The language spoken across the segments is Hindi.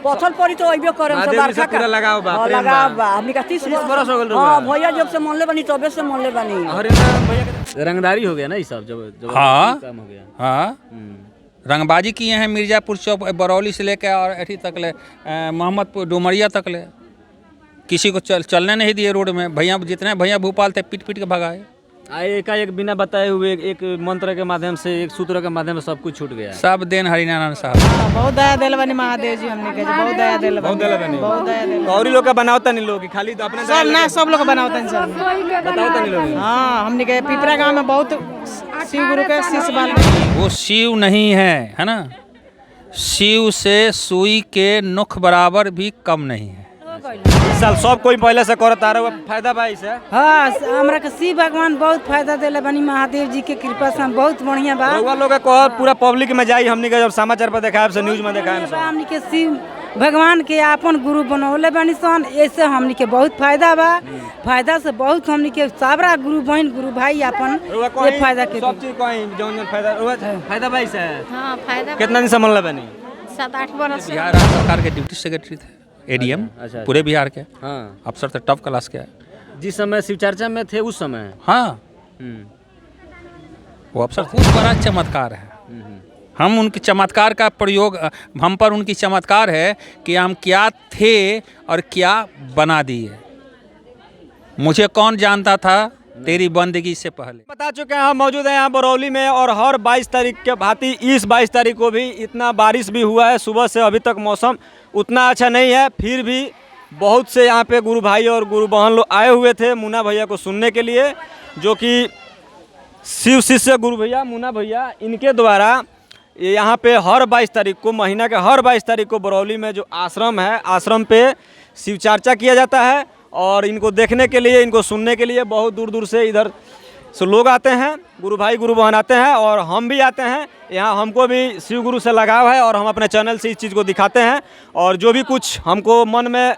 पत्थर पड़ी तो अइबे करम से बरखा का लगाव बा हां लगाव बा हमनी का 30 बरस हो गेल हां भैया जब से मनले बनी तबे से मनले बनी रंगदारी हो गया ना ये सब जब हाँ काम हो गया। हाँ रंगबाजी किए हैं मिर्ज़ापुर चौक बरौली से लेकर और अठी तक ले मोहम्मदपुर डुमरिया तक ले किसी को चलने नहीं दिए रोड में। भैया जितने भैया भोपाल थे पीट पीट के भगाए। एकाएक बिना बताए हुए एक मंत्र के माध्यम से एक सूत्र के माध्यम से सब कुछ छूट गया। सब देन हरिनारायण साहब। बहुत दया दिल बनी महादेव जी हमने के बहुत दया दिल बहुत बनी बहुत दया दिल और लोग का बनावता नहीं लोग खाली तो अपने सब ना सब लोग बनावता नहीं सब बतावता नहीं लोग। हाँ हमने के पिपरा गांव में बहुत शिव गुरु के शिष्य बाल वो शिव नहीं है ना। शिव से सुई के नुख बराबर भी कम नहीं है। इस साल सब कोई पहले से करत आ रहा है फायदा बा इसे। हाँ हमरा के शिव भगवान बहुत फायदा दिले बनी महादेव जी के कृपा से बहुत बढ़िया बा। रउआ लोग को पूरा पब्लिक में जाई हमनी के जब समाचार पर देखाएब से न्यूज में देखाएब से हमनी के शिव भगवान के अपन गुरु बनौले बनी सन ऐसे हमनी के बहुत फायदा बा। फायदा से बहुत हमनी के साबरा गुरु बहन गुरु भाई अपन ये फायदा के सब चीज कहीं जौन फायदा फायदा बा इसे। हाँ फायदा कितना दिन से मनले बनी? 7-8 बरस बिहार राज्य सरकार के डिप्टी सेक्रेटरी थे एडीएम अच्छा। पूरे बिहार के। हाँ अफसर थे टॉप क्लास के। जिस समय शिव चर्चा में थे उस समय। हाँ वो अफसर बहुत बड़ा चमत्कार है। हम उनके चमत्कार का प्रयोग हम पर उनकी चमत्कार है कि हम क्या थे और क्या बना दिए। मुझे कौन जानता था तेरी बंदगी से पहले। बता चुके हैं हम मौजूद हैं यहाँ बरौली में और हर 22 तारीख के भांति इस 22 तारीख को भी इतना बारिश भी हुआ है। सुबह से अभी तक मौसम उतना अच्छा नहीं है फिर भी बहुत से यहाँ पे गुरु भाई और गुरु बहन लोग आए हुए थे मुन्ना भैया को सुनने के लिए जो कि शिव शिष्य गुरु भैया मुन्ना भैया इनके द्वारा यहाँ पे हर 22 तारीख को महीना के हर 22 तारीख को बरौली में जो आश्रम है आश्रम पे शिव चर्चा किया जाता है और इनको देखने के लिए इनको सुनने के लिए बहुत दूर दूर से इधर से लोग आते हैं गुरु भाई गुरु बहन आते हैं और हम भी आते हैं यहाँ। हमको भी शिव गुरु से लगाव है और हम अपने चैनल से इस चीज़ को दिखाते हैं और जो भी कुछ हमको मन में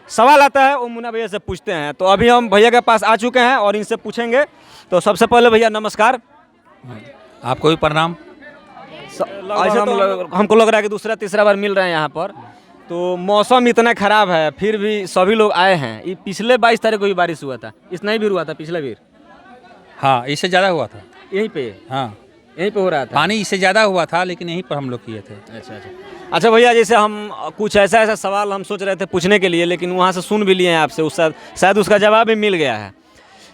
सवाल आता है वो मुन्ना भैया से पूछते हैं। तो अभी हम भैया के पास आ चुके हैं और इनसे पूछेंगे। तो सबसे पहले भैया नमस्कार। आपको भी प्रणाम। ऐसे तो हमको लग रहा है कि दूसरा तीसरा बार मिल रहे हैं यहाँ पर। तो मौसम इतना ख़राब है फिर भी सभी लोग आए हैं। ये पिछले 22 तारीख को भी बारिश हुआ था इतना ही भी हुआ था पिछले भी। हाँ इससे ज़्यादा हुआ था यहीं पे। हाँ यहीं पे हो रहा था पानी इससे ज़्यादा हुआ था लेकिन यहीं पर हम लोग किए थे। अच्छा भैया जैसे हम कुछ ऐसा सवाल हम सोच रहे थे पूछने के लिए लेकिन वहाँ से सुन भी लिए हैं आपसे उस शायद उसका जवाब भी मिल गया है।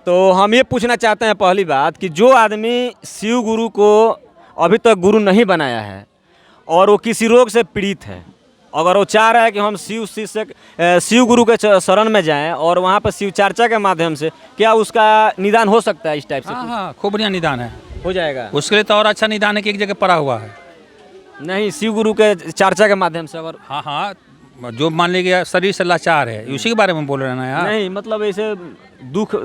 तो हम ये पूछना चाहते हैं पहली बात कि जो आदमी शिव गुरु को अभी तक गुरु नहीं बनाया है और वो किसी रोग से पीड़ित है अगर वो चाह रहा है कि हम शिव गुरु के शरण में जाएं और वहाँ पर शिव चर्चा के माध्यम से क्या उसका निदान हो सकता है इस टाइप से? हाँ खूब बढ़िया निदान है हो जाएगा। उसके लिए तो और अच्छा निदान है कि एक जगह पड़ा हुआ है। नहीं शिव गुरु के चर्चा के माध्यम से अगर हाँ जो मान लीजिए शरीर से लाचार है उसी के बारे में बोल रहे हैं ना यार। नहीं मतलब ऐसे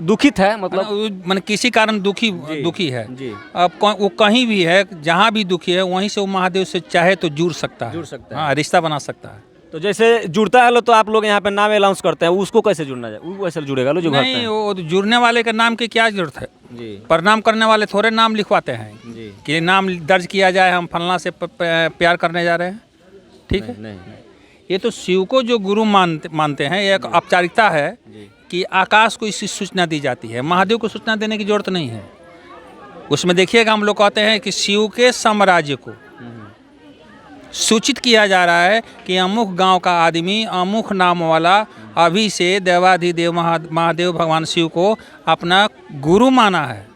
दुखित है मतलब मैंने किसी कारण दुखी है जी। अब वो कहीं भी है जहाँ भी दुखी है वहीं से वो महादेव से चाहे तो जुड़ सकता है हाँ रिश्ता बना सकता है। तो जैसे जुड़ता है लो तो आप लोग यहाँ पे नाम अनाउंस करते हैं उसको कैसे जुड़ना जाए वो कैसे जुड़ेगा लो जो नहीं वो जुड़ने वाले के नाम की क्या जरूरत है जी। प्रणाम करने वाले थोड़े नाम लिखवाते हैं जी। कि नाम दर्ज किया जाए हम फलना से प्यार करने जा रहे हैं ठीक है। नहीं ये तो शिव को जो गुरु मानते हैं एक औपचारिकता है कि आकाश को इसकी सूचना दी जाती है। महादेव को सूचना देने की जरूरत नहीं है। उसमें देखिएगा हम लोग कहते हैं कि शिव के साम्राज्य को सूचित किया जा रहा है कि अमुक गांव का आदमी अमुक नाम वाला अभी से देवाधिदेव महादेव भगवान शिव को अपना गुरु माना है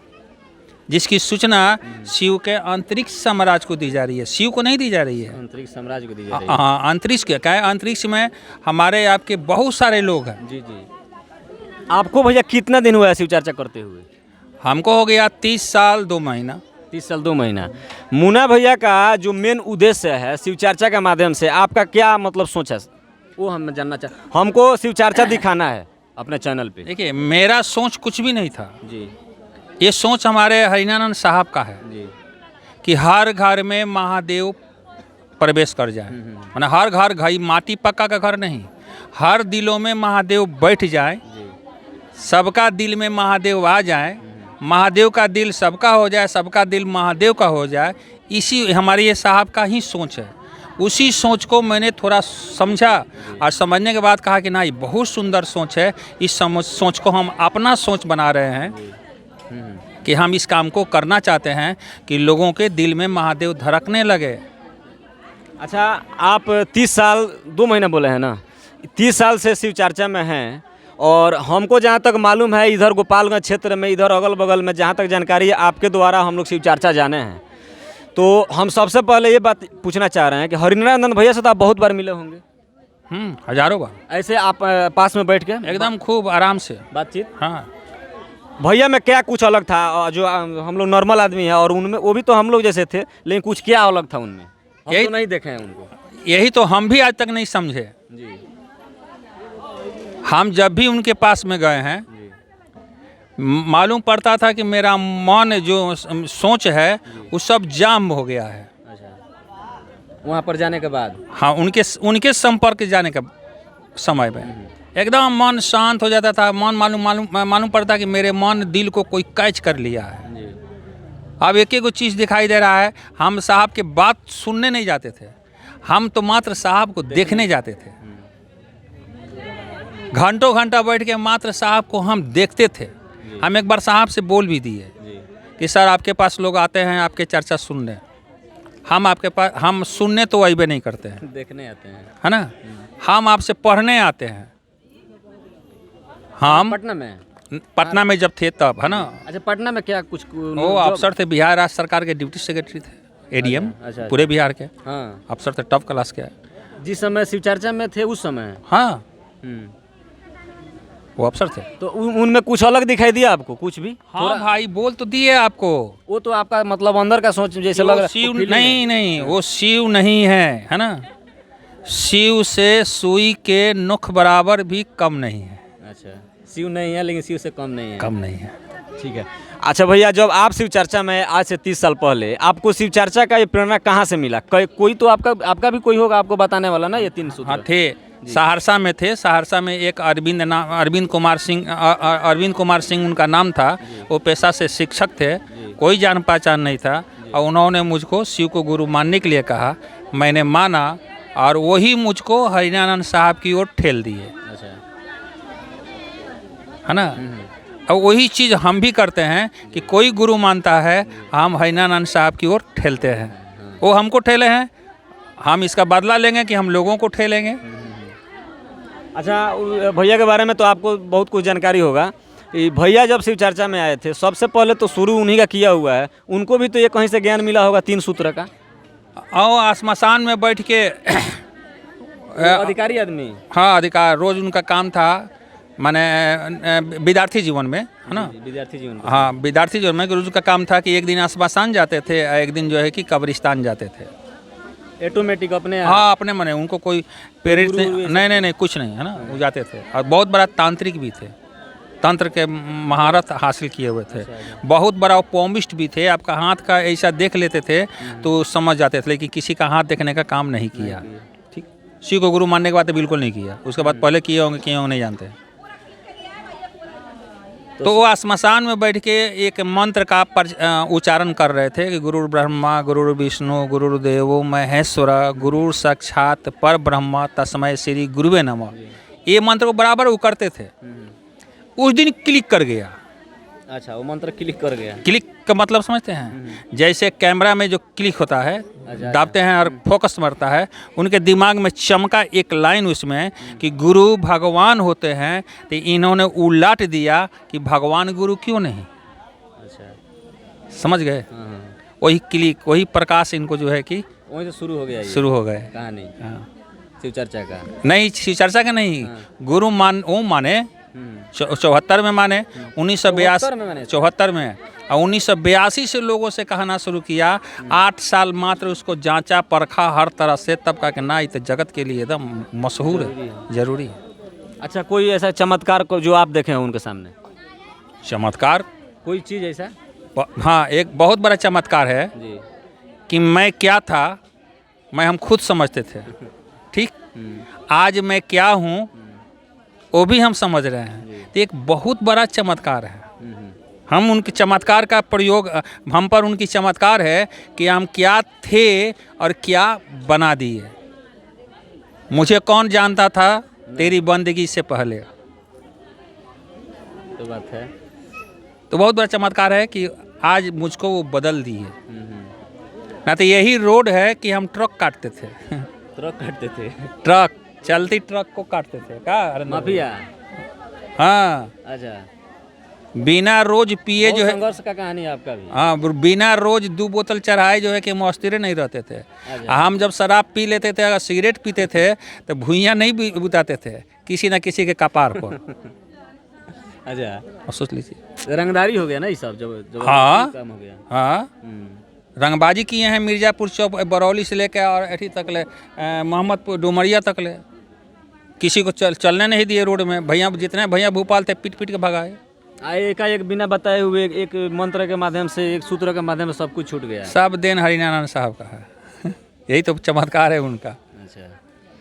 जिसकी सूचना शिव के अंतरिक्ष साम्राज्य को दी जा रही है। शिव को नहीं दी जा रही है अंतरिक्ष साम्राज्य को दी जा रही है। हाँ अंतरिक्ष क्या है अंतरिक्ष में हमारे आपके बहुत सारे लोग हैं। जी जी। आपको भैया कितना दिन हुआ है शिव चर्चा करते हुए? हमको हो गया 30 साल 2 महीना। 30 साल 2 महीना। मुन्ना भैया का जो मेन उद्देश्य है शिव चर्चा के माध्यम से आपका क्या मतलब सोच है वो हम जानना चाहते। हमको शिव चर्चा दिखाना है अपने चैनल पे। देखिए मेरा सोच कुछ भी नहीं था जी। ये सोच हमारे हरिनारायण साहब का है जी। कि हर घर में महादेव प्रवेश कर जाए। माने हर घर माटी पक्का का घर नहीं हर दिलों में महादेव बैठ जाए सबका दिल में महादेव आ जाए महादेव का दिल सबका हो जाए सबका दिल महादेव का हो जाए इसी हमारे ये साहब का ही सोच है। उसी सोच को मैंने थोड़ा समझा और समझने के बाद कहा कि ना ये बहुत सुंदर सोच है, इस सोच को हम अपना सोच बना रहे हैं कि हम इस काम को करना चाहते हैं कि लोगों के दिल में महादेव धड़कने लगे। अच्छा, आप 30 साल 2 महीना बोले हैं ना, 30 साल से शिव चर्चा में हैं, और हमको जहाँ तक मालूम है इधर गोपालगंज क्षेत्र में, इधर अगल बगल में जहाँ तक जानकारी है आपके द्वारा हम लोग शिव चर्चा जाने हैं, तो हम सबसे पहले ये बात पूछना चाह रहे हैं कि हरिनारायण भैया से तो आप बहुत बार मिले होंगे। हजारों बार ऐसे आप पास में बैठ के एकदम खूब आराम से बातचीत। हाँ, भैया में क्या कुछ अलग था जो हम लोग नॉर्मल आदमी है, और उनमें वो भी तो हम लोग जैसे थे, लेकिन कुछ क्या अलग था उनमें, हम यही तो नहीं देखे हैं उनको। यही तो हम भी आज तक नहीं समझे। जी हम जब भी उनके पास में गए हैं मालूम पड़ता था कि मेरा मन जो सोच है वो सब जाम हो गया है। अच्छा, वहाँ पर जाने के बाद हाँ, उनके संपर्क जाने के समय में एकदम मन शांत हो जाता था। मन मालूम पड़ता कि मेरे मन दिल को कोई कैच कर लिया है। जी अब एक एक चीज़ दिखाई दे रहा है। हम साहब के बात सुनने नहीं जाते थे, हम तो मात्र साहब को देखने जाते थे। घंटों घंटा बैठ के मात्र साहब को हम देखते थे। हम एक बार साहब से बोल भी दिए कि सर आपके पास लोग आते हैं आपके चर्चा सुनने, हम आपके पास हम सुनने तो अइबे नहीं करते हैं, देखने आते हैं, है ना, हम आपसे पढ़ने आते हैं। हम पटना में जब थे तब, है ना। अच्छा, पटना में क्या कुछ वो अफसर थे, बिहार राज्य सरकार के डिप्टी सेक्रेटरी थे, एडीएम। अच्छा, पूरे बिहार के हाँ, अफसर थे, टॉप क्लास के। जिस समय शिव चर्चा में थे उस समय हाँ, वो अफसर थे। तो उनमें कुछ अलग दिखाई दिया आपको कुछ भी? हाँ भाई, बोल तो दिए आपको। वो तो आपका मतलब अंदर का सोच जैसे लग रहा है। शिव नहीं, वो शिव नहीं है ना। शिव से सुई के नुख बराबर भी कम नहीं है। अच्छा, शिव नहीं है लेकिन शिव से कम नहीं है। कम नहीं है। ठीक है। अच्छा भैया, जब आप शिव चर्चा में आज से 30 साल पहले, आपको शिव चर्चा का ये प्रेरणा कहाँ से मिला? कोई तो आपका भी कोई होगा आपको बताने वाला ना, ये 3 सूत्र। हाँ, थे सहरसा में थे। सहरसा में एक अरविंद कुमार सिंह उनका नाम था। वो पेशा से शिक्षक थे, कोई जान पहचान नहीं था, और उन्होंने मुझको शिव को गुरु मानने के लिए कहा। मैंने माना और वही मुझको हरिनारायण साहब की ओर ठेल दिए, है ना। और वही चीज़ हम भी करते हैं कि कोई गुरु मानता है, हम हरिनारायण साहब की ओर ठेलते हैं। वो हमको ठेले हैं, हम इसका बदला लेंगे कि हम लोगों को ठेलेंगे। अच्छा, भैया के बारे में तो आपको बहुत कुछ जानकारी होगा। भैया जब शिव चर्चा में आए थे सबसे पहले तो शुरू उन्हीं का किया हुआ है, उनको भी तो ये कहीं से ज्ञान मिला होगा 3 सूत्र का। और श्मशान में बैठ के अधिकारी आदमी, हाँ, अधिकार रोज उनका काम था, माने विद्यार्थी जीवन में, है ना, विद्यार्थी जीवन। हाँ, विद्यार्थी जीवन में रोज का काम था कि एक दिन श्मशान जाते थे, एक दिन जो है कि कब्रिस्तान जाते थे। ऑटोमेटिक अपने, हाँ, अपने मने, उनको कोई प्रेरित नहीं कुछ नहीं, है ना। वो जाते थे और बहुत बड़ा तांत्रिक भी थे, तंत्र के महारत हासिल किए हुए थे। बहुत बड़ा पोमिस्ट भी थे। आपका हाथ का ऐसा देख लेते थे तो समझ जाते थे, लेकिन किसी का हाथ देखने का काम नहीं किया। ठीक, शिव को गुरु मानने के बाद तो बिल्कुल नहीं किया, उसके बाद पहले किए होंगे नहीं जानते। तो वो श्मशान में बैठ के एक मंत्र का उच्चारण कर रहे थे कि गुरु ब्रह्मा गुरु विष्णु गुरुदेवो महेश्वर गुरु साक्षात पर ब्रह्मा तस्मै श्री गुरुवे नमः। ये मंत्र को बराबर वो करते थे। उस दिन क्लिक कर गया। अच्छा, वो मंत्र क्लिक कर गया। क्लिक का मतलब समझते हैं? जैसे कैमरा में जो क्लिक होता है, दाबते हैं और फोकस मरता है, उनके दिमाग में चमका एक लाइन उसमें कि गुरु भगवान होते हैं, तो इन्होंने उलट दिया कि भगवान गुरु क्यों नहीं। अच्छा, समझ गए? वही क्लिक, वही प्रकाश इनको जो है कि वहीं से शुरू हो गया, शुरू हो गए कहानी। हाँ, शिव चर्चा का नहीं, शिव चर्चा का नहीं, गुरु माने 74 में माने, 1974 में, और 1982 से लोगों से कहना शुरू किया। 8 साल मात्र उसको जांचा परखा हर तरह से, तब का ना ये तो जगत के लिए एकदम मशहूर है, जरूरी है। अच्छा, कोई ऐसा चमत्कार को जो आप देखे हैं उनके सामने? चमत्कार कोई चीज़ ऐसा? हाँ, एक बहुत बड़ा चमत्कार है जी। कि मैं क्या था मैं हम खुद समझते थे। ठीक, आज मैं क्या हूँ वो भी हम समझ रहे हैं। तो एक बहुत बड़ा चमत्कार है हम उनके चमत्कार का प्रयोग, हम पर उनकी चमत्कार है कि हम क्या थे और क्या बना दिए। मुझे कौन जानता था तेरी बंदगी से पहले। तो बात है। तो बहुत बड़ा चमत्कार है कि आज मुझको वो बदल दिए। ना तो यही रोड है कि हम ट्रक काटते थे। ट्रक काटते थे, ट्रक, चलती ट्रक को काटते थे क्या माफिया। हाँ, अच्छा, बिना रोज पिए जो है, संघर्ष का कहानी है आपका भी। हाँ, बिना रोज 2 बोतल चढ़ाए जो है कि मौस्तिरे नहीं रहते थे। हम जब शराब पी लेते थे, अगर सिगरेट पीते थे तो भुइयाँ नहीं बुताते थे किसी न किसी के कपार पर। अच्छा, और सोच लीजिए, रंगदारी हो गया ना ये सब, जब हाँ काम हो गया। हाँ, रंगबाजी किए हैं मिर्ज़ापुर चौक, बरौली से लेकर और एठी तक ले, मोहम्मदपुर डुमरिया तक ले। किसी को चलने नहीं दिए रोड में। भैया, जितने भैया भोपाल थे पीट पीट के भगाए। एकाएक बिना बताए हुए एक मंत्र के माध्यम से, एक सूत्र के माध्यम से सब कुछ छूट गया। सब देन हरिनारायण साहब का है। यही तो चमत्कार है उनका। अच्छा,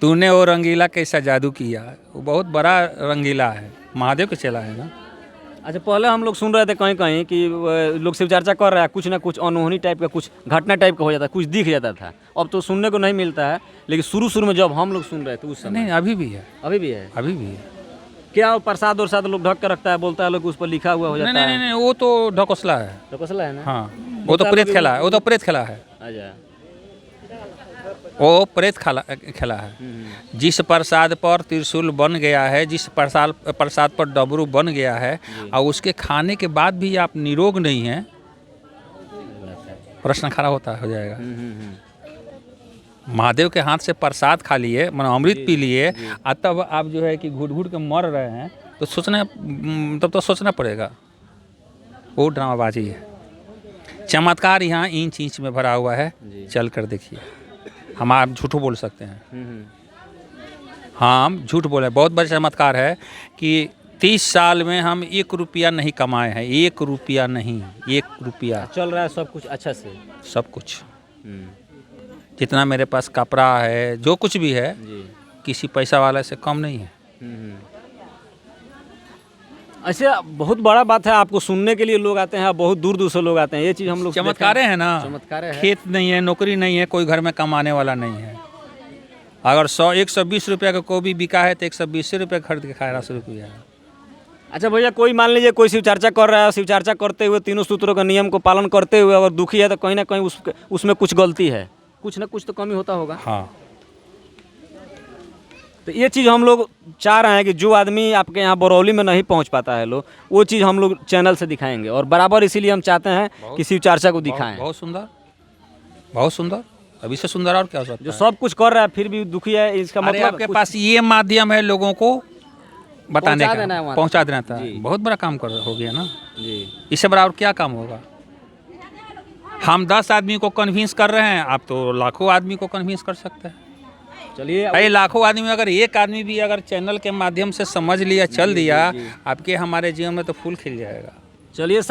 तूने वो रंगीला कैसा जादू किया, वो बहुत बड़ा रंगीला है, महादेव के चेला है ना। अच्छा, पहले हम लोग सुन रहे थे कहीं कहीं कि लोग शिव चर्चा कर रहा है, कुछ ना कुछ अनहोनी टाइप का, कुछ घटना टाइप का हो जाता है, कुछ दिख जाता था। अब तो सुनने को नहीं मिलता है, लेकिन शुरू में जब हम लोग सुन रहे थे उस समय। नहीं, अभी भी है, अभी भी है। अभी भी है। क्या प्रसाद और साथ लोग ढक कर रखता है, बोलता है लोग उस पर लिखा हुआ हो जाता नहीं है। नहीं नहीं, वो तो ढकोसला है। ढकोसला है ना। हाँ, वो तो प्रेत खेला है, वो तो प्रेत खेला है, अच्छा, वो प्रेत खेला है। जिस प्रसाद पर त्रिशूल बन गया है, जिस प्रसाद पर डबरू बन गया है, और उसके खाने के बाद भी आप निरोग नहीं हैं, प्रश्न खड़ा हो जाएगा। महादेव के हाथ से प्रसाद खा लिए, मानो अमृत पी लिए, और तब आप जो है कि घुट घुट के मर रहे हैं, तो तब तो सोचना पड़ेगा। वो ड्रामाबाजी है। चमत्कार यहाँ इंच इंच में भरा हुआ है, चल कर देखिए। हम आप झूठ बोल सकते हैं, हाँ, हम झूठ बोले। बहुत बड़ा चमत्कार है कि 30 साल में हम 1 रुपया नहीं कमाए हैं। 1 रुपया नहीं, 1 रुपया। चल रहा है सब कुछ अच्छा से, सब कुछ। जितना मेरे पास कपड़ा है, जो कुछ भी है, किसी पैसा वाले से कम नहीं है। ऐसे बहुत बड़ा बात है, आपको सुनने के लिए लोग आते हैं, बहुत दूर दूर से लोग आते हैं। ये चीज़ हम लोग चमत्कारें हैं ना। चमत्कार है। खेत नहीं है, नौकरी नहीं है, कोई घर में कमाने वाला नहीं है। अगर 120 रुपये का गोभी बिका है तो 120 रुपये खरीद के खाए 100 रुपया। अच्छा भैया, कोई मान लीजिए कोई शिव चर्चा कर रहा है, शिव चर्चा करते हुए तीनों सूत्रों का नियम को पालन करते हुए अगर दुखी है, तो कहीं ना कहीं उसमें कुछ गलती है, कुछ ना कुछ तो कमी होता होगा। हाँ, तो ये चीज़ हम लोग चाह रहे हैं कि जो आदमी आपके यहाँ बरौली में नहीं पहुँच पाता है लोग, वो चीज़ हम लोग चैनल से दिखाएंगे, और बराबर इसीलिए हम चाहते हैं कि शिव चर्चा को दिखाएं। बहुत सुंदर, बहुत सुंदर। अभी से सुंदर और क्या हो सकता जो है? सब कुछ कर रहा है फिर भी दुखी है, इसका अरे मतलब आपके पास ये माध्यम है लोगों को बताने पहुंचा देना है का, वहाँ पहुंचा देना था। जी। बहुत बड़ा काम हो गया ना जी। इससे बड़ा और क्या काम होगा। हम 10 आदमी को कन्विंस कर रहे हैं, आप तो लाखों आदमी को कन्विंस कर सकते हैं। चलिए, अरे लाखों आदमी में अगर एक आदमी भी अगर चैनल के माध्यम से समझ लिया, चल दिया, आपके हमारे जीवन में तो फूल खिल जाएगा। चलिए।